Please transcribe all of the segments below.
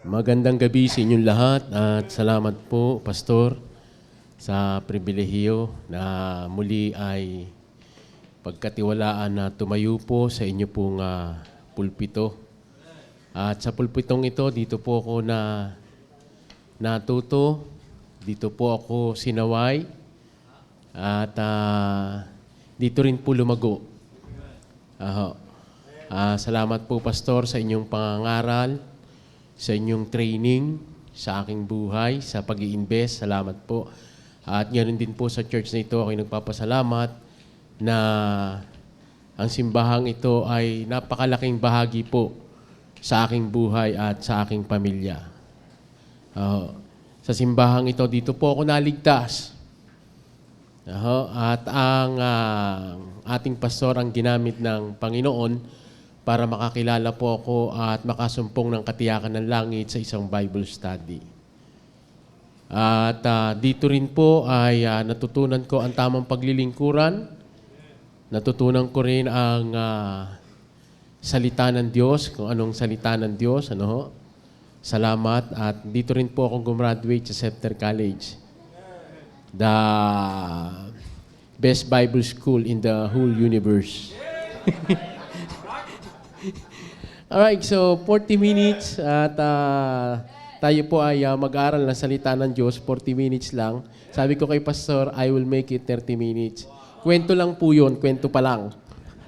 Magandang gabi sa inyong lahat at salamat po, Pastor, sa pribilehiyo na muli ay pagkatiwalaan na tumayo po sa inyo pong pulpito. At sa pulpitong ito, dito po ako natuto, dito po ako sinaway at dito rin po lumago. Salamat po, Pastor, sa inyong pangangaral, sa inyong training, sa aking buhay, sa pag-i-invest. Salamat po. At ganoon din po sa church na ito, ako'y nagpapasalamat na ang simbahang ito ay napakalaking bahagi po sa aking buhay at sa aking pamilya. Sa simbahang ito, dito po ako naligtas. At ang ating pastor ang ginamit ng Panginoon para makakilala po ako at makasumpong ng katiyakan ng langit sa isang Bible study. At dito rin po ay natutunan ko ang tamang paglilingkuran. Natutunan ko rin ang salita ng Diyos, kung anong salita ng Diyos. Salamat. At dito rin po ako gumraduate sa Scepter College. The best Bible school in the whole universe. Alright, so 40 minutes at tayo po ay mag-aral ng salita ng Diyos, 40 minutes lang. Sabi ko kay Pastor, I will make it 30 minutes. Kwento lang po yun, kwento pa lang.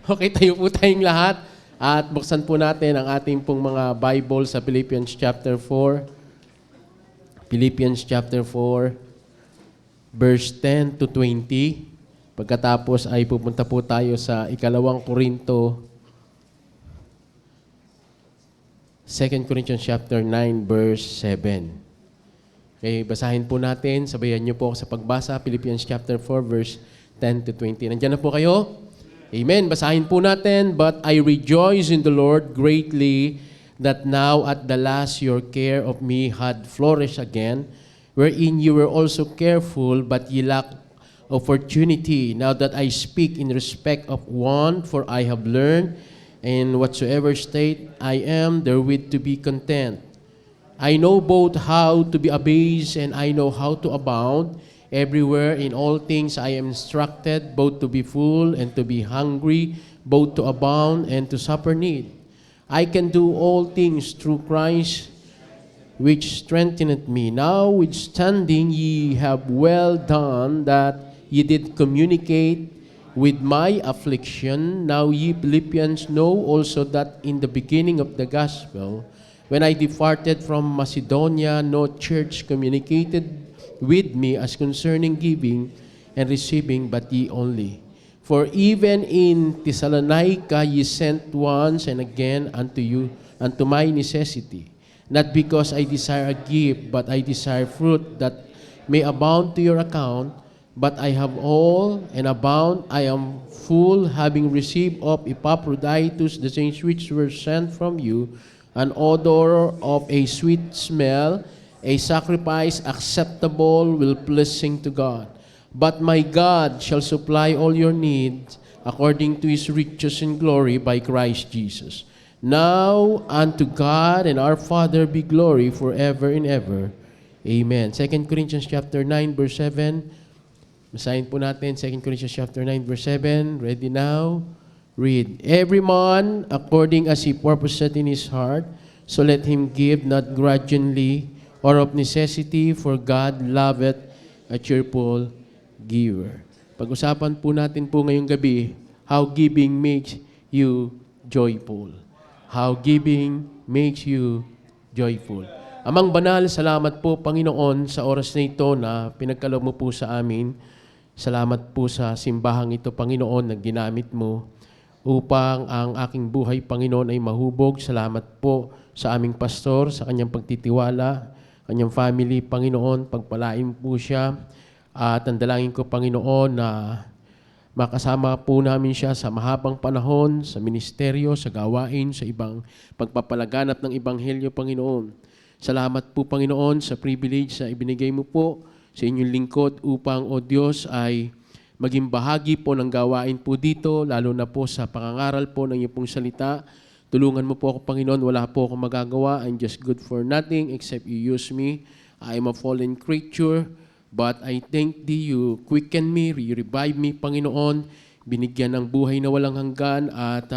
Okay, tayo po tayong lahat at buksan po natin ang ating pong mga Bible sa Philippians chapter 4. Philippians chapter 4, verse 10 to 20. Pagkatapos ay pupunta po tayo sa ikalawang Korinto 2 Corinthians chapter 9, verse 7. Okay, basahin po natin. Sabayan niyo po ako sa pagbasa. Philippians chapter 4, verse 10 to 20. Nandiyan na po kayo? Amen. Basahin po natin. But I rejoice in the Lord greatly that now at the last your care of me had flourished again, wherein you were also careful, but ye lacked opportunity. Now that I speak in respect of one, for I have learned in whatsoever state I am, therewith to be content. I know both how to be abased, and I know how to abound. Everywhere in all things I am instructed, both to be full and to be hungry, both to abound and to suffer need. I can do all things through Christ, which strengtheneth me. Notwithstanding, ye have well done that ye did communicate with my affliction. Now ye Philippians know also that in the beginning of the gospel, when I departed from Macedonia, no church communicated with me as concerning giving and receiving, but ye only. For even in Thessalonica ye sent once and again unto my necessity, not because I desire a gift, but I desire fruit that may abound to your account. But I have all and abound. I am full, having received of Epaphroditus the things which were sent from you, an odor of a sweet smell, a sacrifice acceptable, will pleasing to God. But my God shall supply all your needs according to his riches in glory by Christ Jesus. Now unto God and our Father be glory forever and ever. Amen. 2 Corinthians chapter 9, verse 7. Basahin po natin 2 Corinthians chapter 9, verse 7. Ready now? Read. Every man according as he purposeth in his heart, so let him give, not grudgingly or of necessity, for God loveth a cheerful giver. Pag-usapan po natin po ngayong gabi, how giving makes you joyful. How giving makes you joyful. Amang banal, salamat po Panginoon sa oras na ito na pinagkaloob mo po sa amin. Salamat po sa simbahang ito, Panginoon, na ginamit mo upang ang aking buhay, Panginoon, ay mahubog. Salamat po sa aming pastor, sa kanyang pagtitiwala, kanyang family, Panginoon, pagpalain po siya. At ang dalangin ko, Panginoon, na makasama po namin siya sa mahabang panahon, sa ministeryo, sa gawain, sa ibang pagpapalaganap ng Ebanghelyo, Panginoon. Salamat po, Panginoon, sa privilege na ibinigay mo po sa inyong lingkod upang, O Diyos, ay maging bahagi po ng gawain po dito, lalo na po sa pangangaral po ng iyong pong salita. Tulungan mo po ako, Panginoon. Wala po akong magagawa. I'm just good for nothing except you use me. I am a fallen creature, but I thank Thee, you quicken me, you revive me, Panginoon. Binigyan ng buhay na walang hanggan at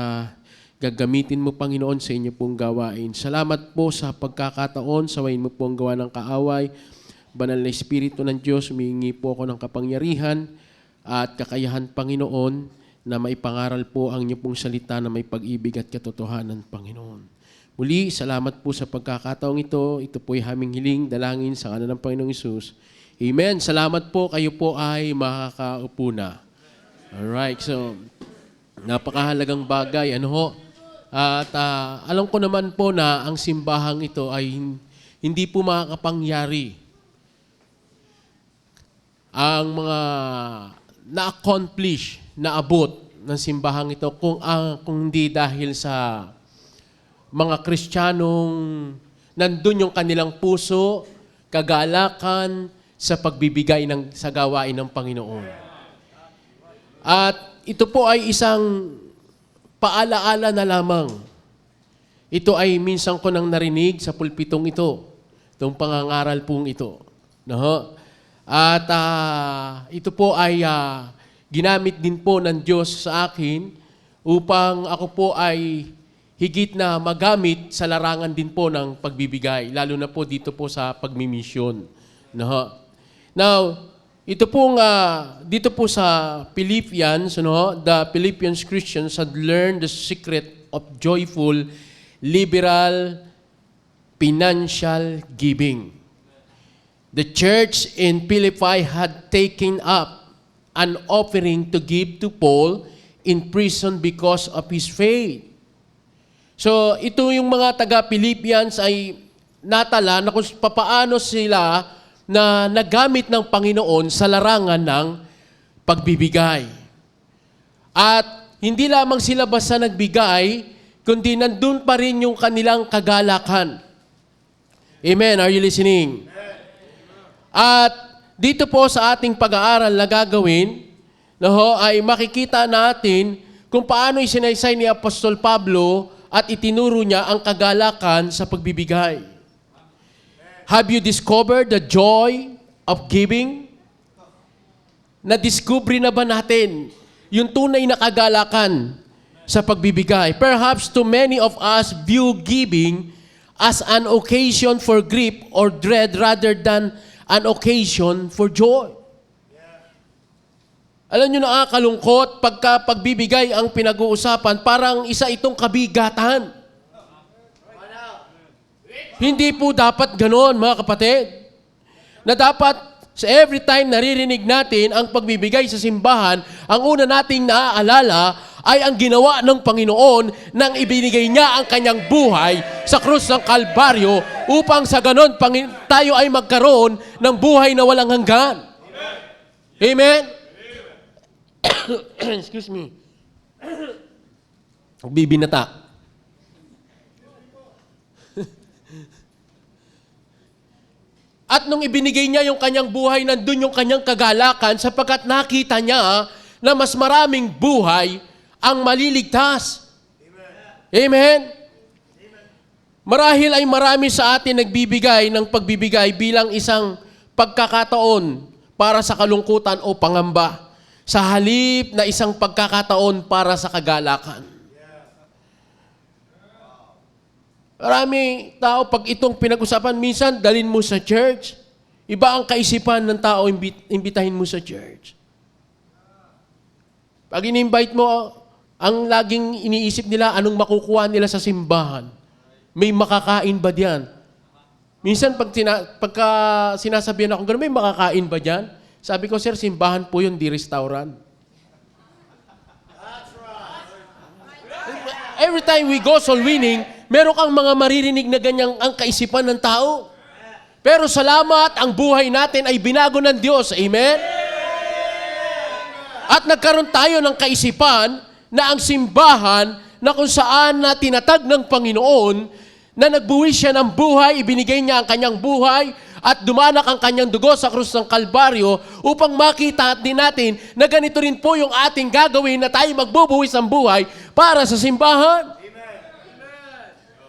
gagamitin mo, Panginoon, sa inyo pong gawain. Salamat po sa pagkakataon. Sawayin mo po ang gawa ng kaaway. Banal na Espiritu ng Diyos, humihingi po ako ng kapangyarihan at kakayahan, Panginoon, na maipangaral po ang inyo pong salita na may pag-ibig at katotohanan, Panginoon. Muli, salamat po sa pagkakataong ito. Ito po ay aming hiling, dalangin sa ngalan ng Panginoong Hesus. Amen. Salamat po. Kayo po ay makakaupo na. Alright, so napakahalagang bagay. Ano ho? At alam ko naman po na ang simbahang ito ay hindi po makakapangyari. Ang mga na-accomplish, naabot ng simbahang ito kung hindi dahil sa mga Kristiyanong nandun yung kanilang puso, kagalakan sa pagbibigay sa gawain ng Panginoon. At ito po ay isang paalaala na lamang. Ito ay minsan ko nang narinig sa pulpitong ito, itong pangangaral pong ito. No? At ito po ay ginamit din po ng Diyos sa akin upang ako po ay higit na magamit sa larangan din po ng pagbibigay, lalo na po dito po sa pagmimisyon. No? Now, dito po sa Philippians, the Philippians Christians had learned the secret of joyful, liberal, financial giving. The church in Philippi had taken up an offering to give to Paul in prison because of his faith. So, ito yung mga taga-Philippians ay natala na kung papaano sila na nagamit ng Panginoon sa larangan ng pagbibigay. At hindi lamang sila basta nagbigay, kundi nandun pa rin yung kanilang kagalakan. Amen. Are you listening? At dito po sa ating pag-aaral na gagawin, ay makikita natin kung paano isinaysay ni Apostol Pablo at itinuro niya ang kagalakan sa pagbibigay. Have you discovered the joy of giving? Na-discover na ba natin yung tunay na kagalakan sa pagbibigay? Perhaps too many of us view giving as an occasion for grief or dread rather than an occasion for joy. Alam nyo, nakakalungkot pagka pagbibigay ang pinag-uusapan, parang isa itong kabigatan. Hindi po dapat ganoon, mga kapatid. Na dapat sa every time naririnig natin ang pagbibigay sa simbahan, ang una nating naaalala ay ang ginawa ng Panginoon nang ibinigay niya ang kanyang buhay sa krus ng Kalbaryo upang sa ganon tayo ay magkaroon ng buhay na walang hanggan. Amen? Excuse me. Bibinata. At nung ibinigay niya yung kanyang buhay, nandun yung kanyang kagalakan sapagkat nakita niya na mas maraming buhay ang maliligtas. Amen? Marahil ay marami sa atin nagbibigay ng pagbibigay bilang isang pagkakataon para sa kalungkutan o pangamba, sa halip na isang pagkakataon para sa kagalakan. Marami tao, pag itong pinag-usapan, minsan dalhin mo sa church. Iba ang kaisipan ng tao, imbitahin mo sa church. Pag in-invite mo, ang laging iniisip nila, anong makukuha nila sa simbahan. May makakain ba diyan? Minsan, pagka sinasabihan ako, may makakain ba diyan? Sabi ko, sir, simbahan po yun, di restaurant. Every time we go soul winning, meron kang mga maririnig na ganyang ang kaisipan ng tao. Pero salamat, ang buhay natin ay binago ng Diyos. Amen? At nagkaroon tayo ng kaisipan na ang simbahan na kung saan na tinatag ng Panginoon na nagbuwis siya ng buhay, ibinigay niya ang kanyang buhay at dumanak ang kanyang dugo sa krus ng Kalbaryo upang makita din natin na ganito rin po yung ating gagawin na tayo magbubuwis ng buhay para sa simbahan.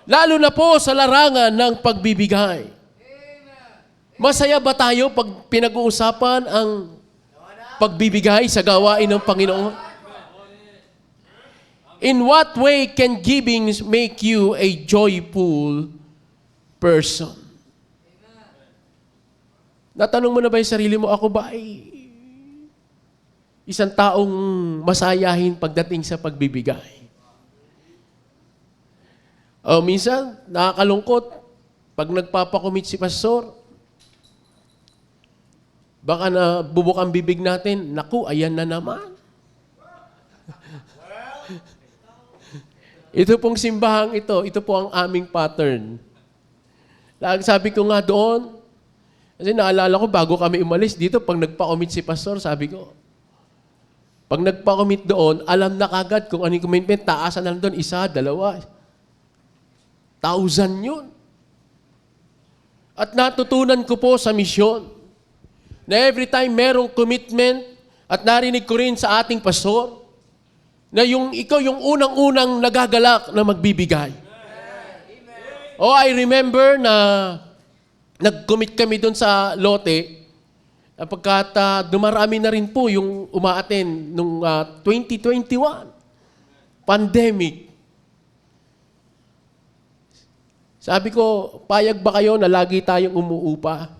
Lalo na po sa larangan ng pagbibigay. Masaya ba tayo pag pinag-uusapan ang pagbibigay sa gawain ng Panginoon? In what way can giving make you a joyful person? Natanong mo na ba yung sarili mo, ako ba ay isang taong masayahin pagdating sa pagbibigay? O minsan, nakakalungkot, pag nagpapakomit si pastor, baka na bubuk ang bibig natin, naku, ayan na naman. Ito pong simbahang ito po ang aming pattern. Sabi ko nga doon, kasi naalala ko bago kami umalis dito, pag nagpa-commit si pastor, sabi ko, pag nagpa-commit doon, alam na kagad kung anong commitment, taasan na lang doon, 1, 2, 1,000 yun. At natutunan ko po sa misyon, na every time merong commitment, at narinig ko rin sa ating pastor, na ikaw yung unang-unang nagagalak na magbibigay. Oh, I remember na nag-commit kami doon sa lote, pagkat dumarami na rin po yung umaaten nung 2021, pandemic. Sabi ko, payag ba kayo na lagi tayong umuupa?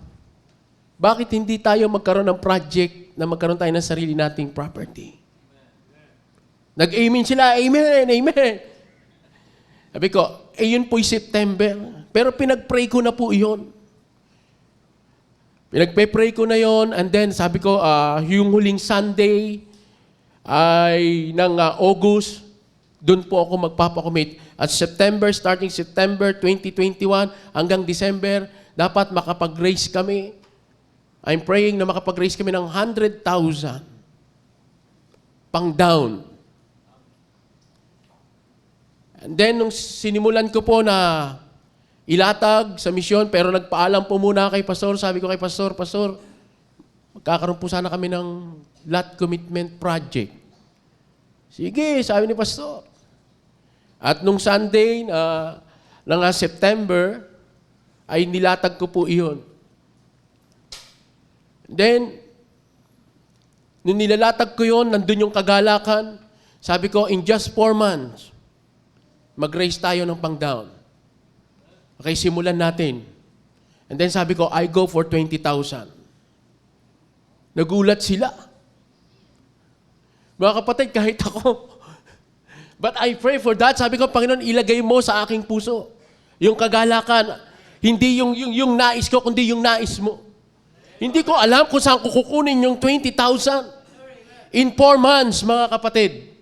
Bakit hindi tayo magkaroon ng project na magkaroon tayo ng sarili nating property? Nag-amen sila, amen, amen. Sabi ko, yun po'y September. Pero pinag-pray ko na po yun. Pinag-pray ko na yon, and then sabi ko, yung huling Sunday ay ng August, doon po ako magpapakomit. At starting September 2021 hanggang December, dapat makapag-raise kami. I'm praying na makapag-raise kami ng 100,000 pang down. And then, nung sinimulan ko po na ilatag sa misyon, pero nagpaalam po muna kay Pastor. Sabi ko kay Pastor, magkakaroon po sana kami ng lot commitment project. Sige, sabi ni Pastor. At nung Sunday ng September, ay nilatag ko po iyon. Then, nung nilalatag ko yun, nandun yung kagalakan. Sabi ko, in just 4 months, mag-raise tayo ng pang-down. Okay, simulan natin. And then sabi ko, I go for 20,000. Nagulat sila. Mga kapatid, kahit ako. But I pray for that. Sabi ko, Panginoon, ilagay mo sa aking puso. Yung kagalakan, hindi yung nais ko, kundi yung nais mo. Hindi ko alam kung saan ko kukunin yung 20,000. In 4 months, mga kapatid.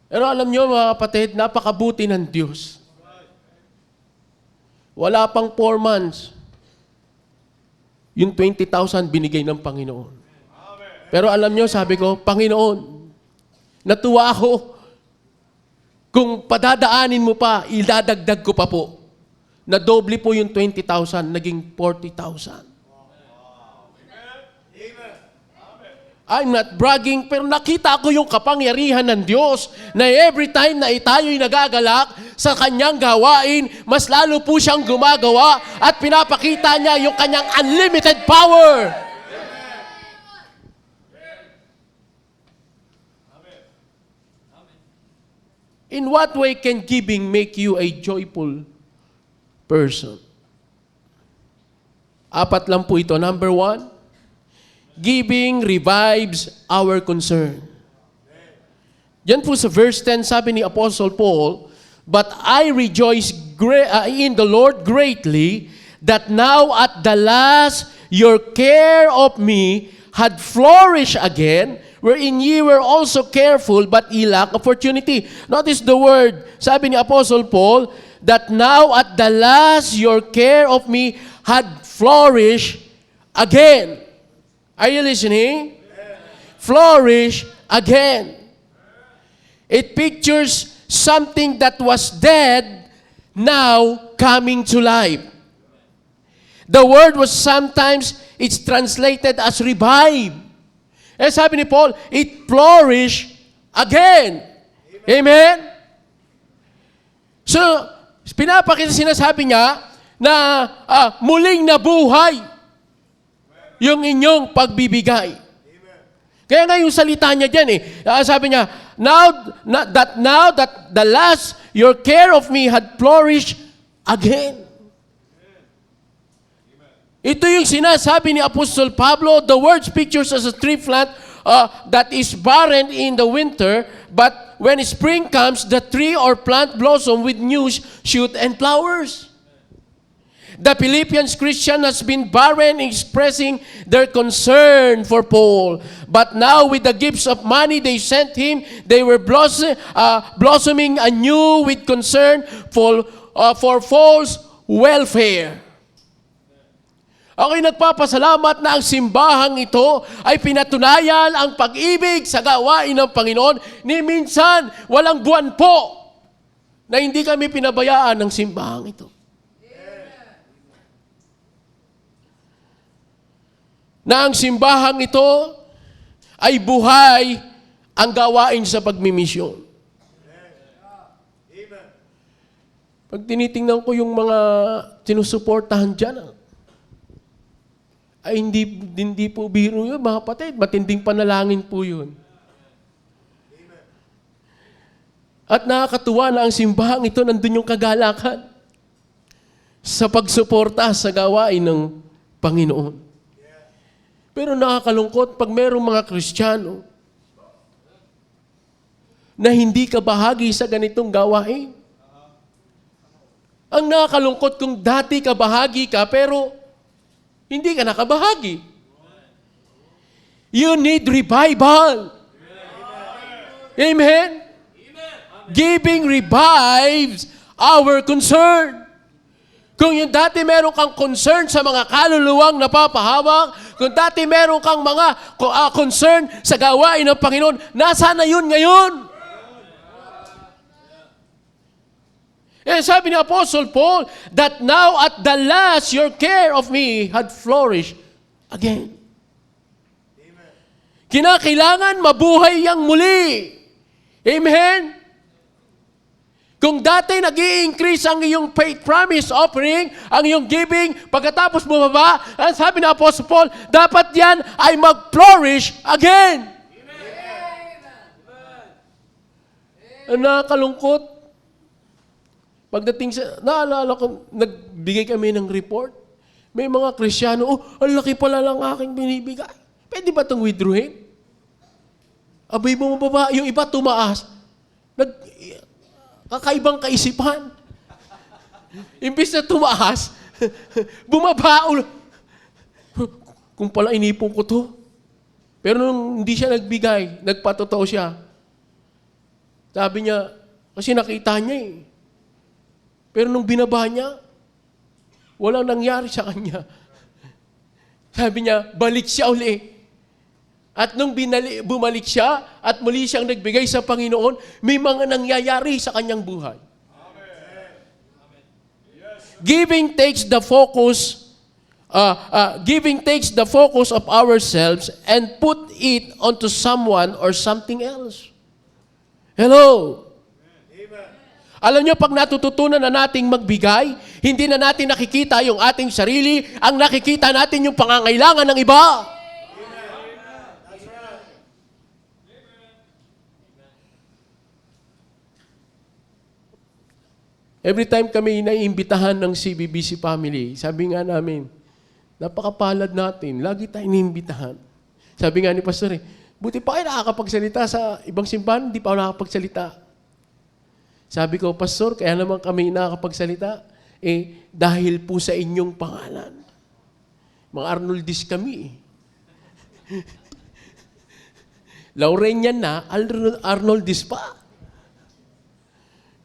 Pero alam nyo, mga kapatid, napakabuti ng Diyos. Wala pang 4 months, yung 20,000 binigay ng Panginoon. Pero alam nyo, sabi ko, Panginoon, natuwa ako. Kung padadaanin mo pa, idadagdag ko pa po. Na doble po yung 20,000, naging 40,000. I'm not bragging, pero nakita ko yung kapangyarihan ng Diyos na every time na tayo'y nagagalak sa kanyang gawain, mas lalo po siyang gumagawa at pinapakita niya yung kanyang unlimited power. In what way can giving make you a joyful person? 4 lang po ito. Number 1, giving revives our concern. Yan po sa verse 10, sabi ni Apostle Paul, but I rejoice in the Lord greatly that now at the last your care of me had flourished again, wherein ye were also careful, but ye lack opportunity. Notice the word, sabi ni Apostle Paul, that now at the last your care of me had flourished again. Are you listening? Flourish again. It pictures something that was dead, now coming to life. The word was sometimes, it's translated as revive. Eh sabi ni Paul, it flourished again. Amen? So, pinapakita, sinasabi niya na muling nabuhay yung inyong pagbibigay. Kaya nga yung salita niya dyan sabi niya, now that the last your care of me had flourished again. Ito yung sinasabi ni Apostol Pablo. The word pictures as a tree plant that is barren in the winter, but when spring comes, the tree or plant blossom with new shoot and flowers. The Philippians Christian has been barren, expressing their concern for Paul. But now with the gifts of money they sent him, they were blossoming anew with concern for Paul's welfare. Ako'y nagpapasalamat na ang simbahang ito ay pinatunayan ang pag-ibig sa gawain ng Panginoon. Ni minsan, walang buwan po na hindi kami pinabayaan ng simbahang ito. Na ang simbahang ito ay buhay ang gawain sa pagmimisyon. Pag tinitingnan ko yung mga sinusuportahan dyan, ay hindi po biro yun, mga kapatid. Matinding panalangin po yun. At nakakatuwa na ang simbahang ito, nandun yung kagalakan sa pagsuporta sa gawain ng Panginoon. Pero nakakalungkot pag mayroong mga Kristiyano na hindi ka bahagi sa ganitong gawain. Ang nakakalungkot kung dati ka bahagi ka pero hindi ka nakabahagi. You need revival. Amen? Giving revives our concern. Kung yung dati meron kang concern sa mga kaluluwang napapahawak, kung dati meron kang mga concern sa gawain ng Panginoon, nasaan na yun ngayon? Sabi ni Apostle Paul, that now at the last your care of me had flourished again. Kinakailangan mabuhay yang muli. Amen? Kung dati nag-i-increase ang iyong faith promise offering, ang iyong giving, pagkatapos bumaba, sabi ni Apostle Paul, dapat yan ay mag-flourish again. Amen. Nakakalungkot. Pagdating sa, naalala ko, nagbigay kami ng report. May mga Kristyano, ang laki pala lang aking binibigay. Pwede ba itong withdrawin? Abay bumababa, yung iba tumaas. Kakaibang kaisipan. Imbis na tumaas, bumaba ulo. Kung pala inipon ko to. Pero nung hindi siya nagbigay, nagpatotoo siya. Sabi niya, kasi nakita niya Pero nung binaba niya, walang nangyari sa kanya. Sabi niya, balik siya uli. At nung bumalik siya at muli siyang nagbigay sa Panginoon, may mga nangyayari sa kanyang buhay. Amen. Giving takes the focus of ourselves and put it onto someone or something else. Hello. Amen. Alam niyo, pag natututunan na nating magbigay, hindi na natin nakikita yung ating sarili, ang nakikita natin yung pangangailangan ng iba. Every time kami naiimbitahan ng CBBC family, sabi nga namin, napakapalad natin, lagi tayong iniimbitahan. Sabi nga ni Pastor, buti pa kayo nakakapagsalita sa ibang simbahan, hindi pa ako nakakapagsalita. Sabi ko, Pastor, kaya naman kami nakakapagsalita, dahil po sa inyong pangalan. Mga Arnoldis kami. Laurenian na, Arnoldis pa.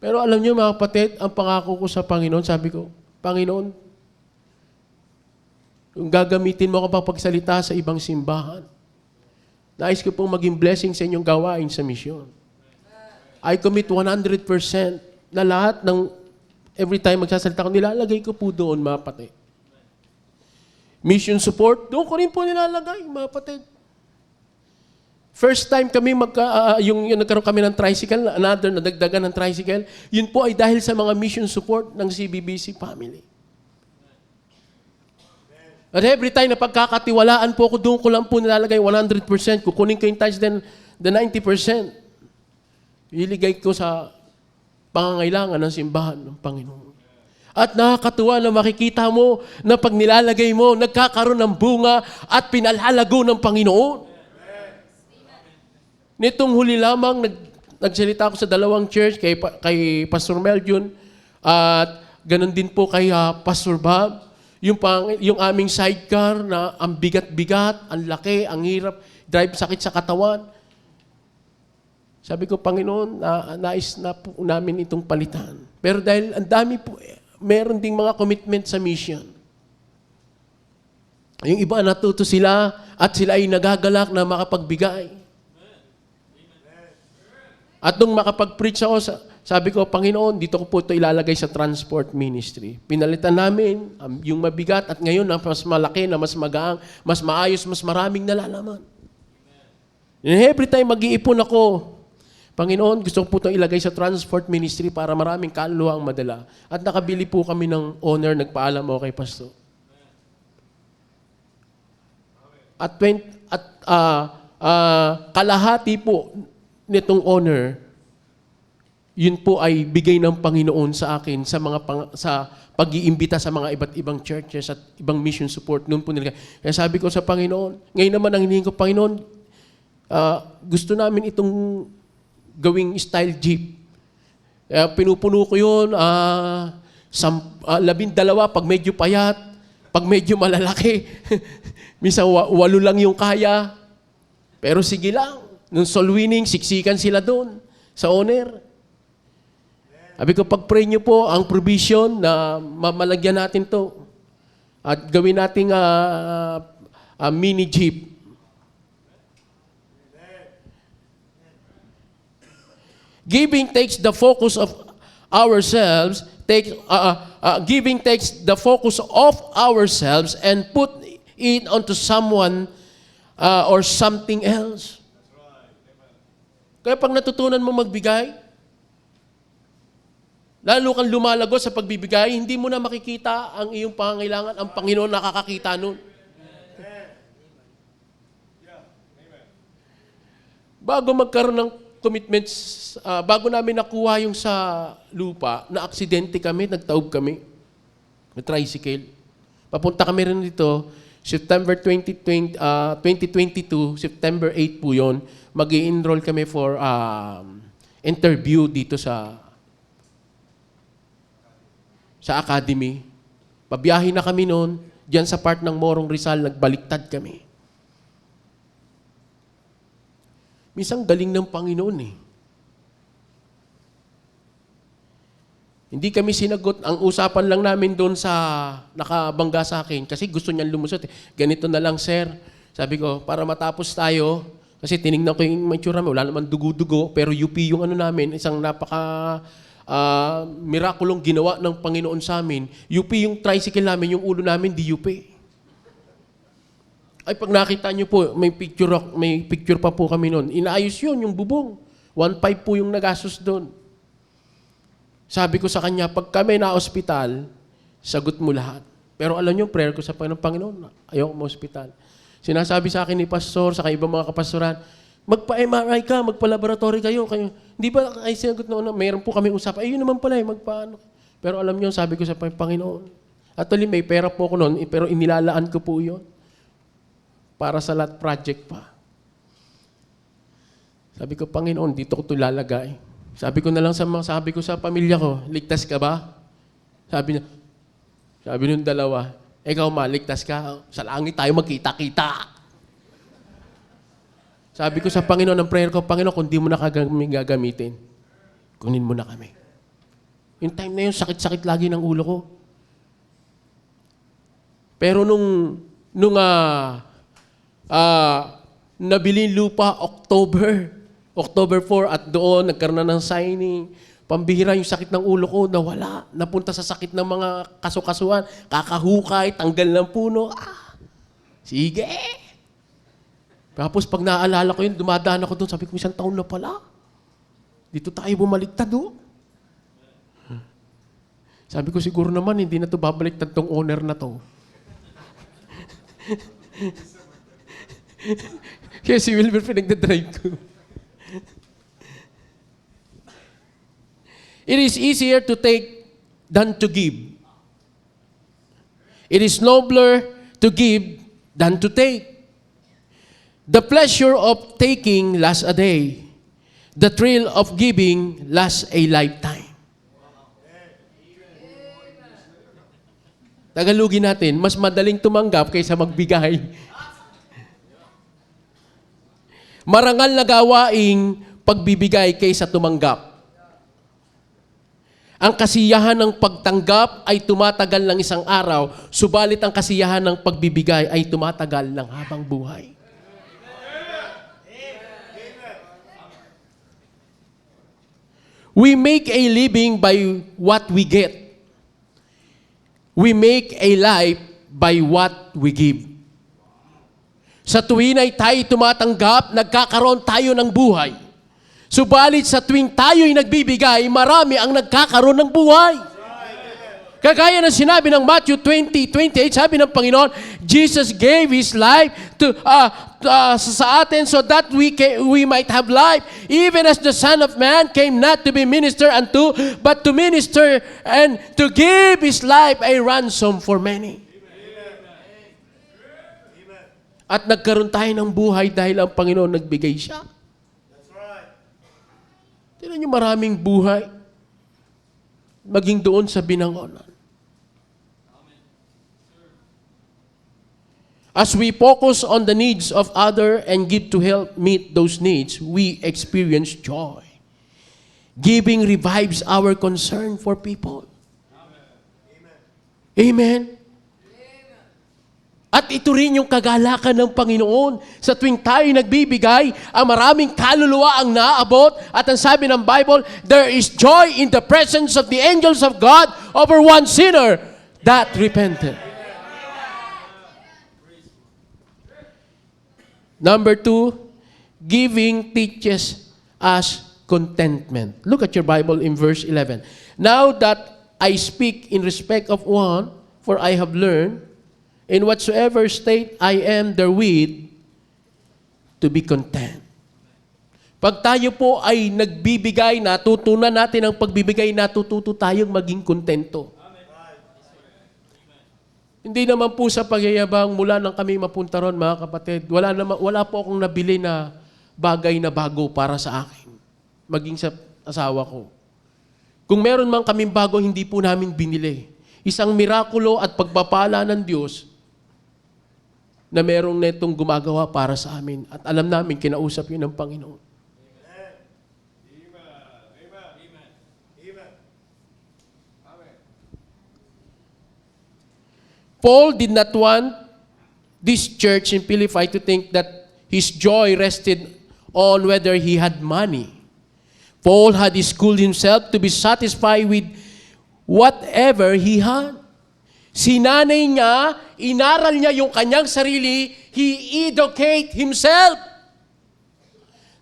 Pero alam niyo mga kapatid, ang pangako ko sa Panginoon, sabi ko, Panginoon, kung gagamitin mo ako pagsalita sa ibang simbahan, nais ko pong maging blessing sa inyong gawain sa misyon. I commit 100% na lahat ng every time magsasalita ko, nilalagay ko po doon mga kapatid. Mission support, doon ko rin po nilalagay mga kapatid. First time kami yung nagkaroon kami ng tricycle, nadagdagan ng tricycle, yun po ay dahil sa mga mission support ng CBBC family. At every time na pagkakatiwalaan po ako, doon ko lang po nilalagay 100%. Kukunin ko yung tithes then the 90%. Iligay ko sa pangangailangan ng simbahan ng Panginoon. At nakakatuwa na makikita mo na pag nilalagay mo, nagkakaroon ng bunga at pinalalago ng Panginoon. Nitong huli lamang, nagsalita ako sa dalawang church, kay Pastor Meljon, at ganun din po kay Pastor Bob. Yung aming sidecar na ang bigat-bigat, ang laki, ang hirap, drive sakit sa katawan. Sabi ko, Panginoon, nais na po namin itong palitan. Pero dahil ang dami po, meron ding mga commitment sa mission. Yung iba, natuto sila at sila ay nagagalak na makapagbigay. At nung makapag-preach ako, sabi ko, Panginoon, dito ko po ito ilalagay sa transport ministry. Pinalitan namin yung mabigat at ngayon ang mas malaki, na mas magaang, mas maayos, mas maraming nalalaman. And every time mag-iipon ako, Panginoon, gusto ko po itong ilagay sa transport ministry para maraming kaluluwa ang madala. At nakabili po kami ng owner, nagpaalam ako kay Pastor. At kalahati po nitong owner, yun po ay bigay ng Panginoon sa akin sa pag-iimbita sa mga iba't ibang churches at ibang mission support. Noon po nilagay. Kaya sabi ko sa Panginoon, ngayon naman ang hinihingi ko, Panginoon, gusto namin itong gawing style jeep. Pinupuno ko yun, 12 pag medyo payat, pag medyo malalaki. Minsan 8 lang yung kaya. Pero sige lang. Nung soul winning, siksikan sila doon sa owner. Sabi ko, pag-pray niyo po ang provision na mamalagyan natin to at gawin nating mini jeep. Giving takes the focus of ourselves, giving takes the focus of ourselves and put it onto someone or something else. Kaya pag natutunan mo magbigay, lalo kang lumalago sa pagbibigay, hindi mo na makikita ang iyong pangangailangan, ang Panginoon nakakakita nun. Bago magkaroon ng commitments, bago namin nakuha yung sa lupa, na aksidente kami, nagtaob kami, na tricycle. Papunta kami rin dito, September 2022, September 8 po yun, mag-i-enroll kami for interview dito sa academy. Pabiyahe na kami noon, diyan sa part ng Morong Rizal, nagbaliktad kami. Minsan galing ng Panginoon eh. Hindi kami sinagot. Ang usapan lang namin doon sa nakabangga sa akin, kasi gusto niyan lumusot. Ganito na lang, sir. Sabi ko, para matapos tayo, kasi tinignan ko yung maitsura namin, wala naman dugo-dugo, pero UP yung ano namin, isang mirakulong ginawa ng Panginoon sa amin. UP yung tricycle namin, yung ulo namin, di UP. Ay, pag nakita nyo po, may picture pa po kami noon. Inaayos yun, yung bubong. 1.5 po yung nagastos doon. Sabi ko sa kanya, pag kami na ospital, sagot mo lahat. Pero alam nyo, prayer ko sa Panginoon, ayoko ma-ospital. Sinasabi sa akin ni Pastor, sa ibang mga kapastoran, magpa-MRI ka, magpa-laboratory kayo. Hindi ba ay sinagot na mayroon po kami usap. Ayun naman pala, magpaano. Pero alam nyo, sabi ko sa Panginoon, actually may pera po ako noon, pero inilalaan ko po yun para sa lot project pa. Sabi ko, Panginoon, dito ko ito lalagay. Sabi ko na lang sabi ko sa pamilya ko, ligtas ka ba? Sabi nung dalawa, ikaw ligtas ka? Sa langit tayo magkita-kita. Sabi ko sa Panginoon, ang prayer ko, Panginoon, kung di mo na gagamitin, kunin mo na kami. Yung time na yun, sakit-sakit lagi ng ulo ko. Pero nung nabili lupa October 4 at doon nagkaroon na ng signing. Pambihira yung sakit ng ulo ko, nawala. Napunta sa sakit ng mga kakahukay, tanggal ng puno. Sige. Tapos pag naaalala ko yun, dumadaan ako doon, sabi ko, 1 taon na pala. Dito tayo bumaliktad, oh. Sabi ko, siguro naman, hindi na to babaliktad tong owner na to. Kaya si Wilber pinagdadrive ko. It is easier to take than to give. It is nobler to give than to take. The pleasure of taking lasts a day. The thrill of giving lasts a lifetime. Tagalogin natin, mas madaling tumanggap kaysa magbigay. Marangal na gawaing pagbibigay kaysa tumanggap. Ang kasiyahan ng pagtanggap ay tumatagal ng isang araw, subalit ang kasiyahan ng pagbibigay ay tumatagal ng habang buhay. We make a living by what we get. We make a life by what we give. Sa tuwin ay tayo tumatanggap, nagkakaroon tayo ng buhay. Subalit sa tuwing tayo'y nagbibigay, marami ang nagkakaroon ng buhay. Kagaya ng sinabi ng Matthew 20:28, sabi ng Panginoon, Jesus gave His life sa atin so that we might have life. Even as the Son of Man came not to be ministered unto, but to minister and to give His life a ransom for many. At nagkaroon tayo ng buhay dahil ang Panginoon nagbigay siya. Tignan niyo, maraming buhay. Maging doon sa binangonan. As we focus on the needs of others and give to help meet those needs, we experience joy. Giving revives our concern for people. Amen. At ito rin yung kagalakan ng Panginoon. Sa tuwing tayo nagbibigay, ang maraming kaluluwa ang naabot. At ang sabi ng Bible, there is joy in the presence of the angels of God over one sinner that repented. Number 2, giving teaches us contentment. Look at your Bible in verse 11. Now that I speak in respect of one, for I have learned, in whatsoever state I am therewith, to be content. Pag tayo po ay nagbibigay, natutunan natin ang pagbibigay, natututo tayong maging kontento. Hindi naman po sa pagyayabang mula nang kami mapunta ron, mga kapatid, wala po akong nabili na bagay na bago para sa akin, maging sa asawa ko. Kung meron man kaming bago, hindi po namin binili. Isang mirakulo at pagpapala ng Diyos na merong netong gumagawa para sa amin. At alam namin, kinausap yun ng Panginoon. Paul did not want this church in Philippi to think that his joy rested on whether he had money. Paul had schooled himself to be satisfied with whatever he had. Sinanay niya, inaral niya yung kanyang sarili, he educate himself.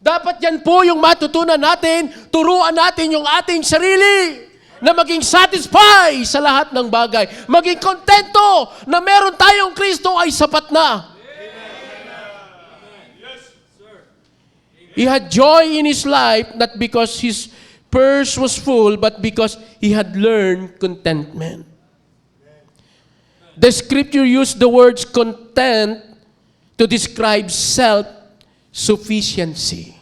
Dapat yan po yung matutunan natin, turuan natin yung ating sarili na maging satisfied sa lahat ng bagay. Maging kontento na meron tayong Kristo ay sapat na. He had joy in his life, not because his purse was full, but because he had learned contentment. The scripture used the words content to describe self-sufficiency.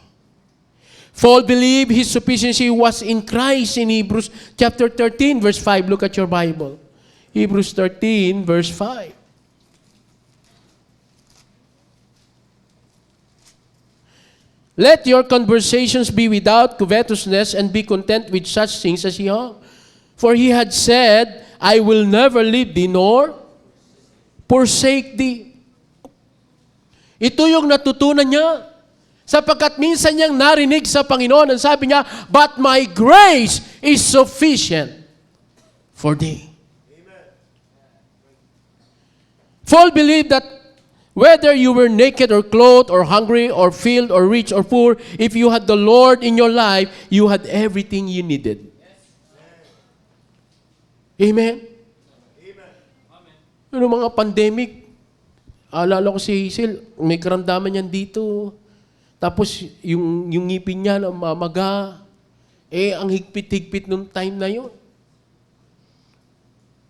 Paul believed his sufficiency was in Christ in Hebrews chapter 13, verse 5. Look at your Bible. Hebrews 13, verse 5. Let your conversations be without covetousness and be content with such things as ye have. For he had said, I will never leave thee nor forsake thee. Ito yung natutunan niya. Sapagkat minsan niyang narinig sa Panginoon, ang sabi niya, but my grace is sufficient for thee. Amen. Paul believed that Whether you were naked or clothed or hungry or filled or rich or poor, if you had the Lord in your life, you had everything you needed. Amen? Ano mga pandemic, alala ko si Hazel, may karamdaman yan dito. Tapos yung ngipin niya namamaga. Ang higpit-higpit nung time na yun.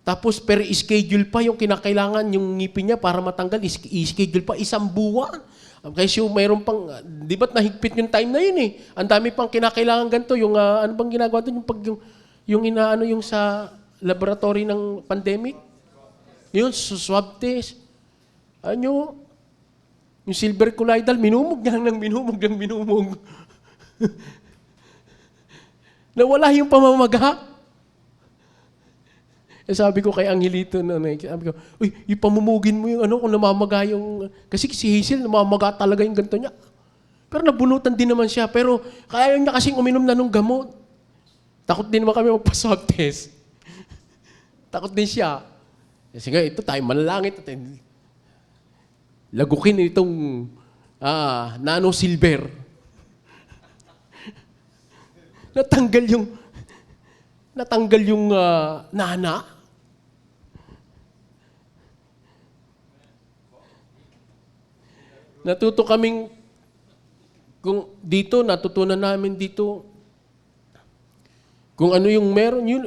Tapos per schedule pa yung kinakailangan yung ngipin niya para matanggal, i-schedule pa 1 buwan. Kasi mayroon pang, di ba't nahigpit yung time na yun eh. Ang dami pang kinakailangan ganito, yung ano bang ginagawa doon, yung inaano yung sa laboratory ng pandemic. Yun, swab test. Ano, yung silver colloidal, minumog niya lang ng minumog. Nawala yung pamamaga. Sabi ko kay Angelito, sabi ko, uy, ipamumugin mo yung kung namamaga yung, kasi si Hazel, namamaga talaga yung ganito niya. Pero nabunutan din naman siya, pero kaya niya kasing uminom na nung gamot. Takot din naman kami magpa-swab test. Takot din siya. Sige, ito tayo, manalangit. Lagukin itong nano silver. Natanggal yung nana. Natuto kaming, natutunan namin dito, kung ano yung meron, yun.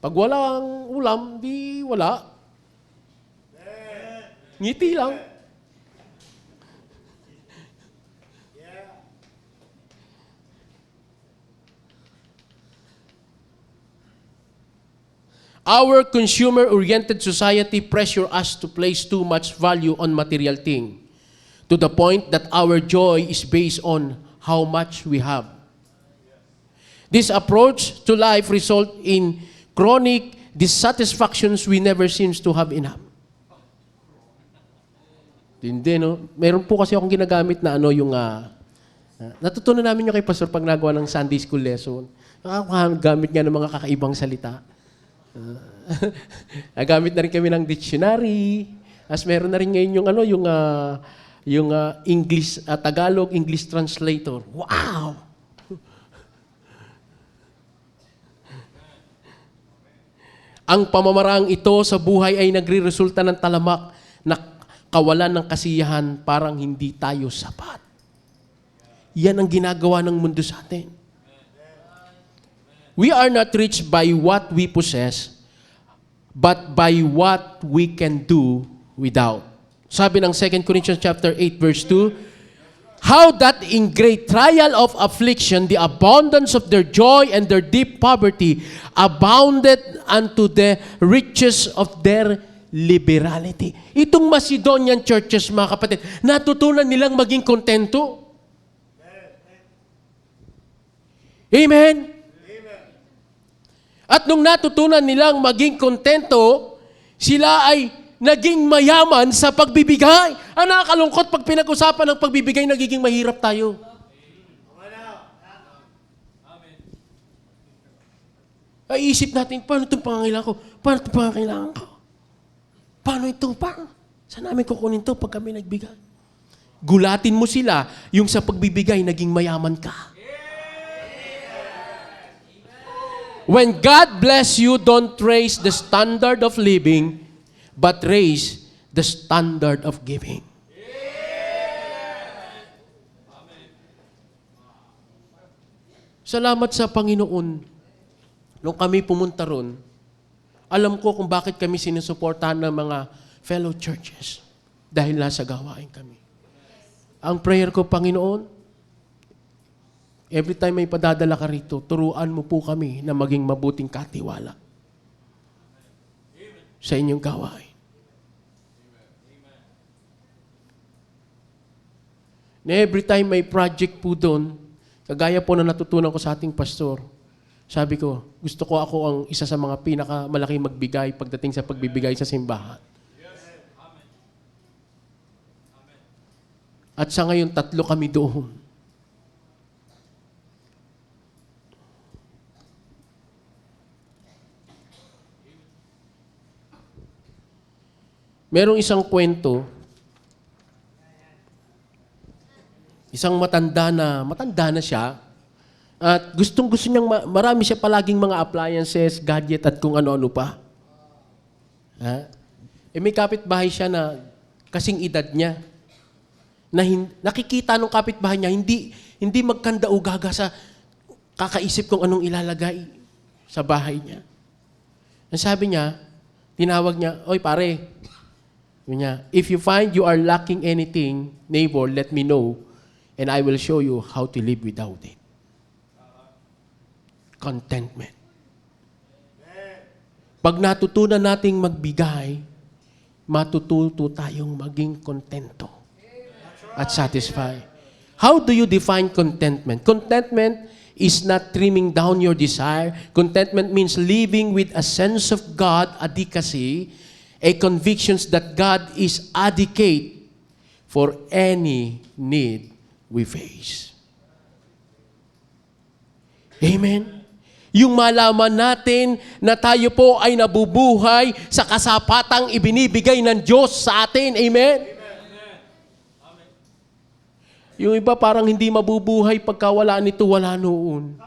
Pag walang ulam, di wala. Ngiti lang. Our consumer-oriented society pressure us to place too much value on material thing, to the point that our joy is based on how much we have. This approach to life result in chronic dissatisfactions we never seems to have enough. Hindi, no? Meron po kasi akong ginagamit na yung natutunan namin yung kay Pastor pag nagawa ng Sunday School lesson. Gamit nga ng mga kakaibang salita. Nagamit na rin kami ng dictionary. As meron na rin ngayon yung English, Tagalog English translator. Wow! Ang pamamaraang ito sa buhay ay nagre-resulta ng talamak na kawalan ng kasiyahan, parang hindi tayo sapat. Yan ang ginagawa ng mundo sa atin. We are not rich by what we possess, but by what we can do without. Sabi ng 2 Corinthians chapter 8 verse 2, how that in great trial of affliction, the abundance of their joy and their deep poverty abounded unto the riches of their liberality. Itong Macedonian churches, mga kapatid, natutunan nilang maging kontento. Amen? At nung natutunan nilang maging kontento, sila ay naging mayaman sa pagbibigay. Ang nakakalungkot pag pinag-usapan ng pagbibigay, nagiging mahirap tayo. Ay isip natin, paano itong pangangailangan ko? Paano itong pangangailangan ko? Paano ito? Saan namin kukunin ito pag kami nagbigay? Gulatin mo sila, yung sa pagbibigay, naging mayaman ka. When God bless you, don't raise the standard of living, but raise the standard of giving. Salamat sa Panginoon. Nung kami pumunta ron, alam ko kung bakit kami sinusuportahan ng mga fellow churches. Dahil nasa gawain kami. Ang prayer ko, Panginoon, every time may padadala ka rito, turuan mo po kami na maging mabuting katiwala sa inyong gawain. Na every time may project po doon, kagaya po na natutunan ko sa ating pastor, sabi ko, gusto ko ako ang isa sa mga pinakamalaking magbigay pagdating sa pagbibigay sa simbahan. At sa ngayon, 3 kami doon. Merong isang kwento, isang matanda na siya, at gustong-gusto niyang, marami siya palaging mga appliances, gadget, at kung ano-ano pa. Ha? May kapitbahay siya na kasing edad niya, na nakikita nung kapitbahay niya, hindi magkanda o gaga sa kakaisip kung anong ilalagay sa bahay niya. Ang sabi niya, tinawag niya, "Oy pare," niya, "if you find you are lacking anything, neighbor, let me know, and I will show you how to live without it." Contentment. Pag natutunan nating magbigay, matututo tayong maging kontento at satisfied. How do you define contentment? Contentment is not trimming down your desire. Contentment means living with a sense of God advocacy, a conviction that God is adequate for any need we face. Amen? Yung malaman natin na tayo po ay nabubuhay sa kasapatang ibinibigay ng Diyos sa atin. Amen? Amen. Yung iba parang hindi mabubuhay pagka wala nito, wala noon.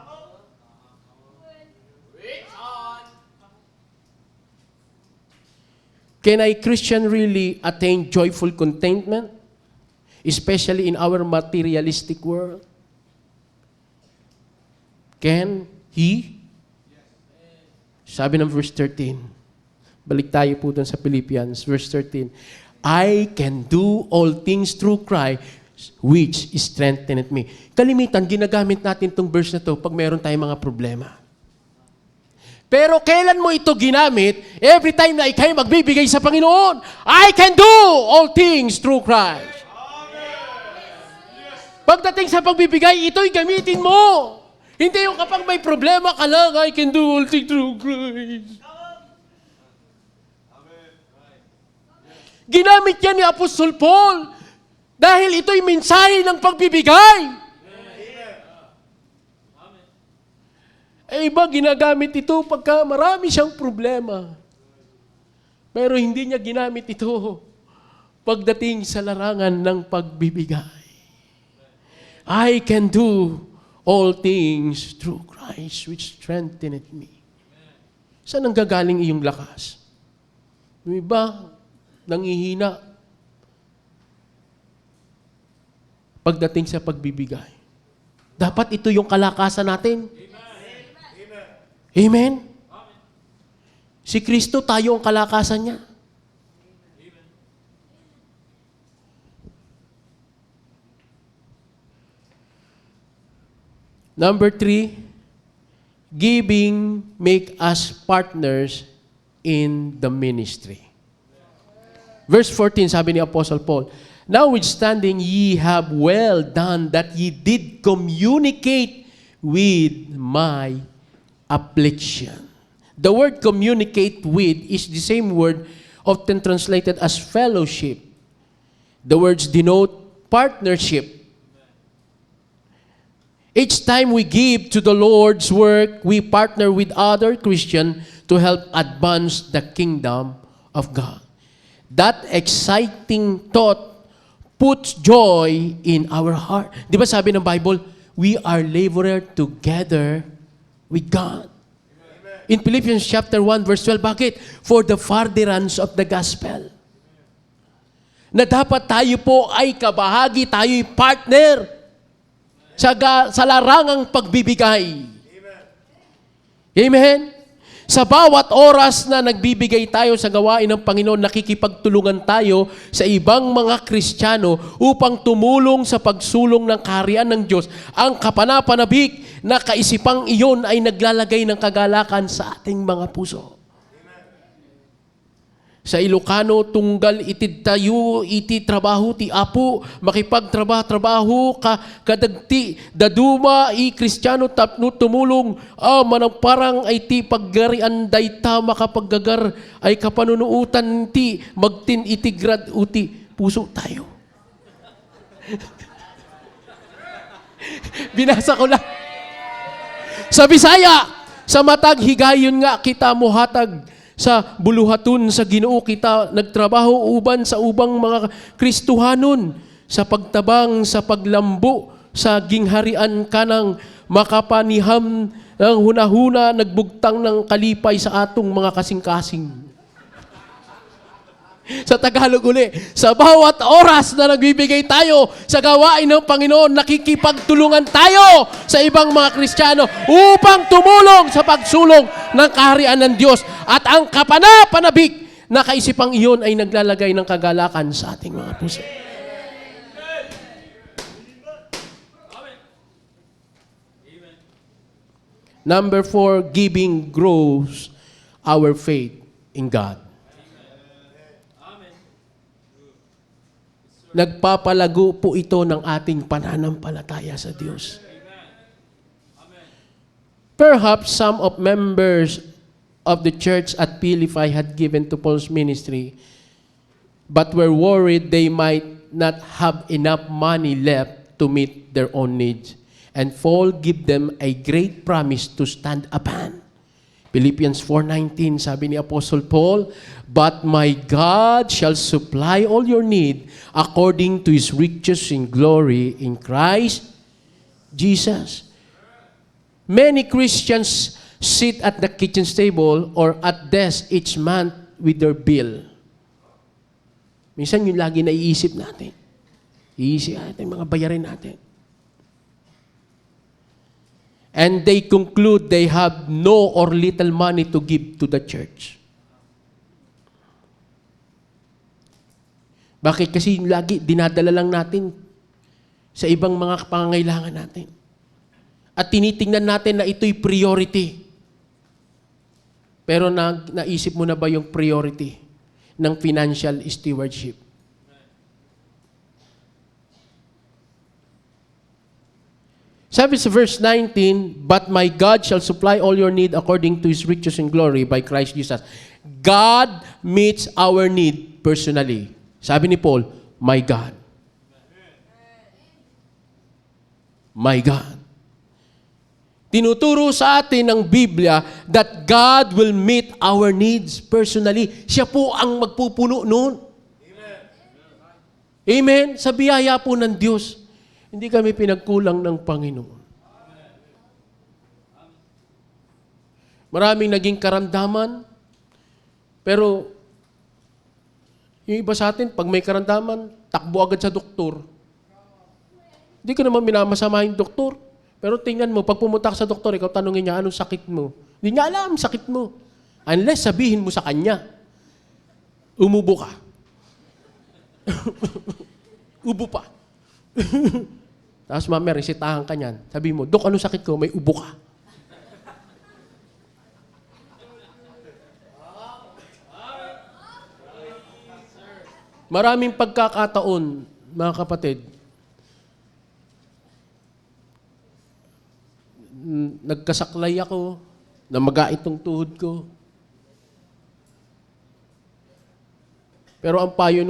Can a Christian really attain joyful contentment? Especially in our materialistic world? Can he? Sabi ng verse 13. Balik tayo po dun sa Philippians, verse 13. I can do all things through Christ which strengtheneth me. Kalimitan, ginagamit natin itong verse na to pag meron tayong mga problema. Pero kailan mo ito ginamit? Every time na ikay magbibigay sa Panginoon, I can do all things through Christ. Pagdating sa pagbibigay, ito'y gamitin mo. Hindi yung kapag may problema ka lang, I can do all things through Christ. Ginamit yan ni Apostol Paul dahil ito'y mensahe ng pagbibigay. Iba ginagamit ito pagka marami siyang problema. Pero hindi niya ginamit ito pagdating sa larangan ng pagbibigay. I can do all things through Christ which strengtheneth me. Saan ang gagaling iyong lakas? Yung iba, nangihina pagdating sa pagbibigay. Dapat ito yung kalakasan natin. Amen? Si Kristo, tayo ang kalakasan niya. Number 3, giving make us partners in the ministry. Verse 14, sabi ni Apostle Paul, notwithstanding ye have well done that ye did communicate with my affliction. The word communicate with is the same word often translated as fellowship. The words denote partnership. Each time we give to the Lord's work, we partner with other Christians to help advance the kingdom of God. That exciting thought puts joy in our heart. Di ba sabi ng Bible, we are laborer together with God. In Philippians chapter 1, verse 12, bakit? For the furtherance of the gospel. Na dapat tayo po ay kabahagi, tayo'y partner sa larangang pagbibigay. Amen? Sa bawat oras na nagbibigay tayo sa gawain ng Panginoon, nakikipagtulungan tayo sa ibang mga Kristiyano upang tumulong sa pagsulong ng kaharian ng Diyos. Ang kapanapanabik na kaisipang iyon ay naglalagay ng kagalakan sa ating mga puso. Sa Ilocano, tunggal iti tayo, iti trabaho ti apo, makipagtrabaho ka kadagti, daduma i Kristiyano tapno tumulong, manang parang ay ti paggarian dayta makapaggagar ay kapanunuutan ti, magtin iti grad uti, puso tayo. Binasa ko lang. Sa Bisaya, sa matag higayon nga kita mo hatag, Sa buluhaton sa Ginoo kita nagtrabaho uban sa ubang mga Kristohanon, sa pagtabang, sa paglambo, sa gingharian kanang makapaniham ng hunahuna, nagbugtang ng kalipay sa atong mga kasing-kasing. Sa Tagalog uli, sa bawat oras na nagbibigay tayo sa gawain ng Panginoon, nakikipagtulungan tayo sa ibang mga Kristiyano upang tumulong sa pagsulong ng kaharian ng Diyos. At ang kapanapanabik na kaisipang iyon ay naglalagay ng kagalakan sa ating mga puso. Number 4, giving grows our faith in God. Nagpapalago po ito ng ating pananampalataya sa Diyos. Perhaps some of members of the church at Philippi had given to Paul's ministry, but were worried they might not have enough money left to meet their own needs. And Paul give them a great promise to stand upon. Philippians 4:19, sabi ni Apostle Paul, "But my God shall supply all your need according to His riches in glory in Christ Jesus." Many Christians sit at the kitchen table or at desk each month with their bill. Minsan yung lagi naiisip natin. Iisip natin, mga bayarin natin. And they conclude they have no or little money to give to the church. Bakit? Kasi lagi dinadala lang natin sa ibang mga pangangailangan natin. At tinitingnan natin na ito'y priority. Pero naisip mo na ba yung priority ng financial stewardship? Sabi sa verse 19, "But my God shall supply all your need according to His riches in glory by Christ Jesus." God meets our need personally. Sabi ni Paul, my God. My God. Tinuturo sa atin ng Biblia that God will meet our needs personally. Siya po ang magpupuno noon. Amen. Amen. Sa biyaya po ng Diyos. Hindi kami pinagkulang ng Panginoon. Maraming naging karamdaman, pero yung iba sa atin, pag may karamdaman, takbo agad sa doktor. Hindi ko naman minamasama yung doktor. Pero tingnan mo, pag pumunta ka sa doktor, ikaw tanungin niya, anong sakit mo? Hindi niya alam sakit mo. Unless sabihin mo sa kanya, umubo ka. Ubo pa. Tapos mamaya, resitahan ka niyan. Sabi mo, Dok, anong sakit ko? May ubo ka. Maraming pagkakataon, mga kapatid, nagkasaklay ako, namaga itong tuhod ko. Pero ang payo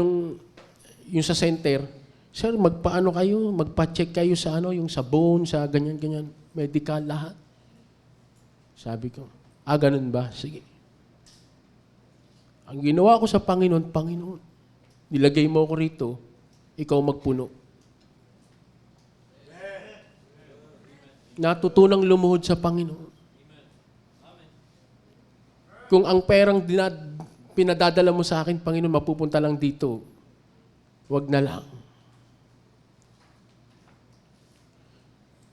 yung sa center, "Sir, magpaano kayo? Magpa-check kayo sa yung sa bone, sa ganyan-ganyan, medical, lahat." Sabi ko, ganun ba? Sige. Ang ginawa ko sa Panginoon, Panginoon, nilagay mo ako rito, ikaw magpuno. Natutunang lumuhod sa Panginoon. Kung ang perang pinadadala mo sa akin, Panginoon, mapupunta lang dito, wag na lang.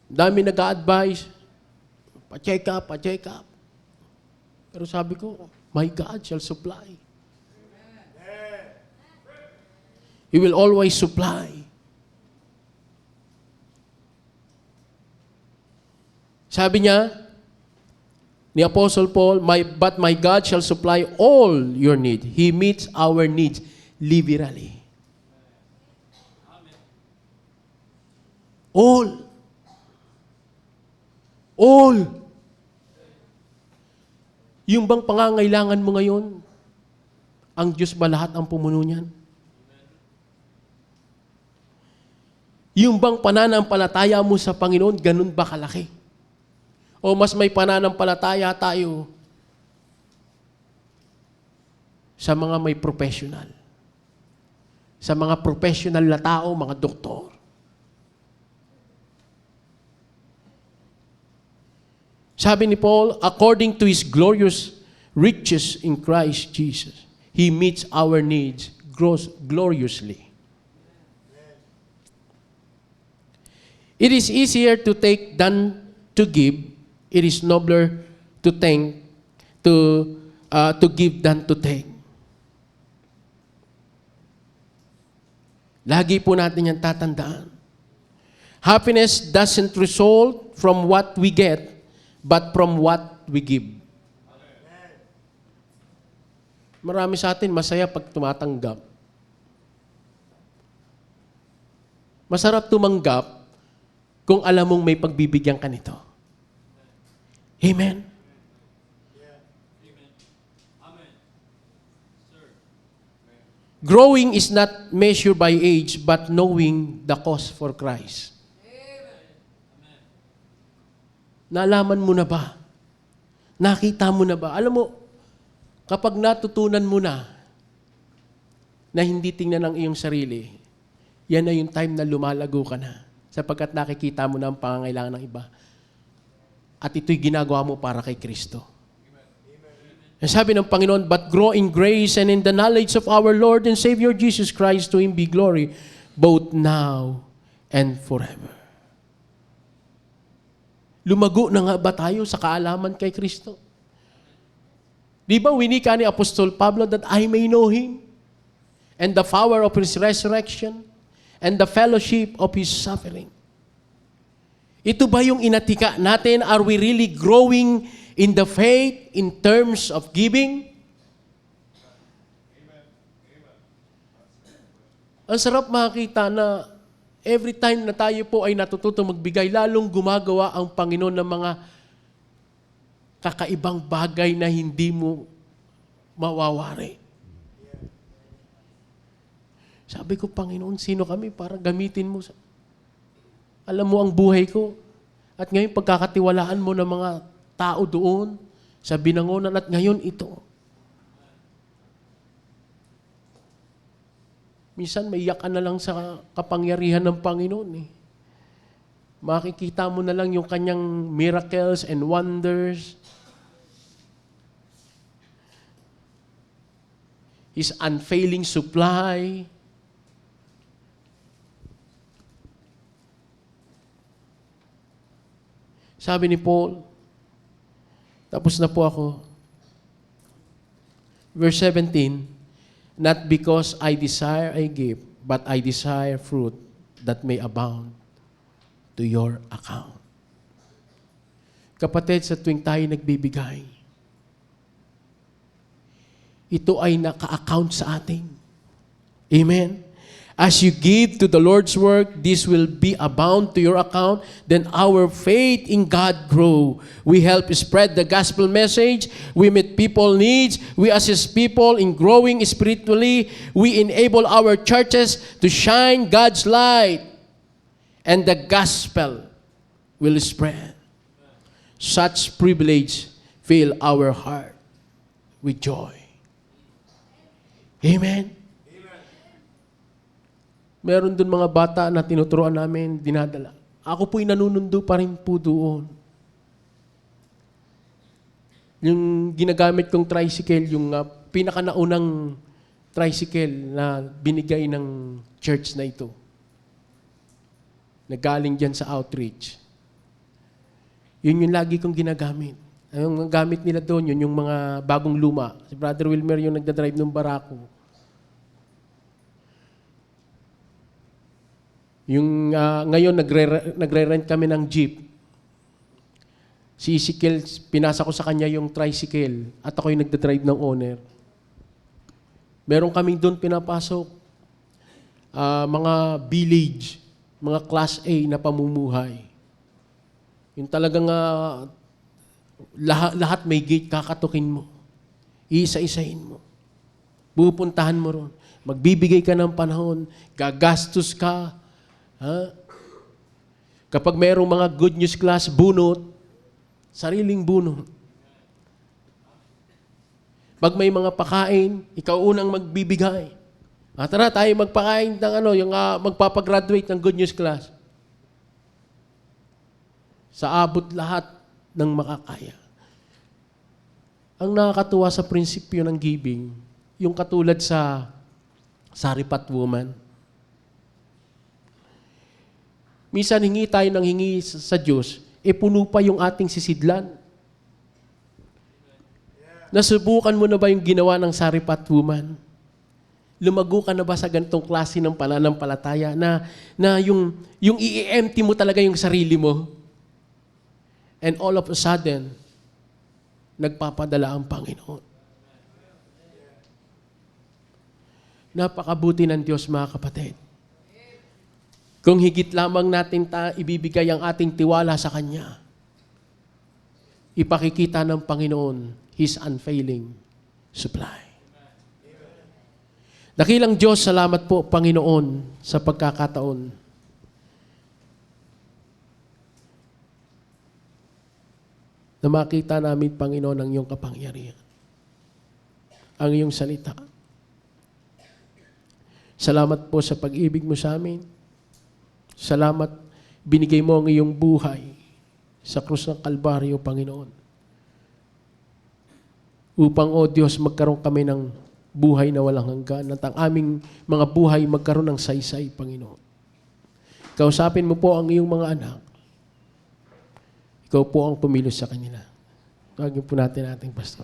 Dami nag-a-advise, pa-check up, pa-check up. Pero sabi ko, my God shall supply. He will always supply. Sabi niya, ni Apostle Paul, "But my God shall supply all your need." He meets our needs liberally. All. All. Yung bang pangangailangan mo ngayon, ang Diyos ba lahat ang pumuno niyan? Yung bang pananampalataya mo sa Panginoon, ganun ba kalaki? O mas may pananampalataya tayo sa mga may professional. Sa mga professional na tao, mga doktor. Sabi ni Paul, according to His glorious riches in Christ Jesus, He meets our needs gloriously. It is easier to take than to give. It is nobler to give than to take. Lagi po natin yan tatandaan. Happiness doesn't result from what we get, but from what we give. Marami sa atin masaya pag tumatanggap. Masarap tumanggap kung alam mong may pagbibigyan ka nito. Amen? Growing is not measured by age, but knowing the cause for Christ. Naalaman mo na ba? Nakita mo na ba? Alam mo, kapag natutunan mo na hindi tingnan ang iyong sarili, yan na yung time na lumalago ka na. Sapagkat nakikita mo na ang pangangailangan ng iba. At ito'y ginagawa mo para kay Kristo. Ang sabi ng Panginoon, but grow in grace and in the knowledge of our Lord and Savior Jesus Christ, to Him be glory, both now and forever. Lumago na nga ba tayo sa kaalaman kay Kristo? Di ba winika ni Apostol Pablo that I may know Him and the power of His resurrection and the fellowship of His suffering? Ito ba yung inatika natin? Are we really growing in the faith in terms of giving? Ang sarap makita na every time na tayo po ay natututo magbigay, lalong gumagawa ang Panginoon ng mga kakaibang bagay na hindi mo mawawari. Sabi ko, Panginoon, sino kami para gamitin mo? Alam mo ang buhay ko. At ngayon, pagkakatiwalaan mo ng mga tao doon, sa binangonan, at ngayon ito. Minsan, maiyak ka na lang sa kapangyarihan ng Panginoon. Makikita mo na lang yung kanyang miracles and wonders. His unfailing supply. Sabi ni Paul, tapos na po ako. Verse 17, not because I desire a gift, but I desire fruit that may abound to your account. Kapatid, sa tuwing tayo nagbibigay, ito ay naka-account sa atin. Amen? As you give to the Lord's work, this will be abound to your account. Then our faith in God grow. We help spread the gospel message. We meet people's needs. We assist people in growing spiritually. We enable our churches to shine God's light. And the gospel will spread. Such privilege fill our heart with joy. Amen? Meron dun mga bata na tinuturuan namin, dinadala. Ako po'y nanunundo pa rin po doon. Yung ginagamit kong tricycle, yung pinakanaunang tricycle na binigay ng church na ito. Nagaling dyan sa outreach. Yun yung lagi kong ginagamit. Yung gamit nila doon, yun yung mga bagong luma. Si Brother Wilmer yung nagdadrive ng barako. Yung ngayon, nagre-rent kami ng jeep. Si Ezekiel, pinasa ko sa kanya yung tricycle at ako yung nagdadrive ng owner. Meron kaming doon pinapasok. Mga village, mga class A na pamumuhay. Yung talagang lahat may gate, kakatukin mo. Iisa-isahin mo. Pupuntahan mo ron. Magbibigay ka ng panahon, gagastos ka. Kapag mayroong mga good news class, bunot, sariling bunot. Pag may mga pakain, ikaw unang magbibigay. Tara, tayo magpakain ng yung magpapagraduate ng Good News Class. Sa abot lahat ng makakaya. Ang nakakatuwa sa prinsipyo ng giving, yung katulad sa Saripat woman. Minsan hingi tayo ng hingi sa Diyos, puno pa yung ating sisidlan. Nasubukan mo na ba yung ginawa ng Saripat woman? Lumago ka na ba sa ganitong klase ng pananampalataya na yung i-empty mo talaga yung sarili mo? And all of a sudden, nagpapadala ang Panginoon. Napakabuti ng Diyos, mga kapatid. Kung higit lamang natin ibibigay ang ating tiwala sa Kanya, ipakikita ng Panginoon His unfailing supply. Dakilang Diyos, salamat po, Panginoon, sa pagkakataon na makita namin, Panginoon, ang iyong kapangyarihan. Ang iyong salita. Salamat po sa pag-ibig mo sa amin. Salamat, binigay mo ang iyong buhay sa krus ng Kalbaryo, Panginoon. Upang, O Diyos, magkaroon kami ng buhay na walang hanggan at ang aming mga buhay magkaroon ng saysay, Panginoon. Kausapin mo po ang iyong mga anak. Ikaw po ang kumilos sa kanila. Tawagin po natin ating pastor.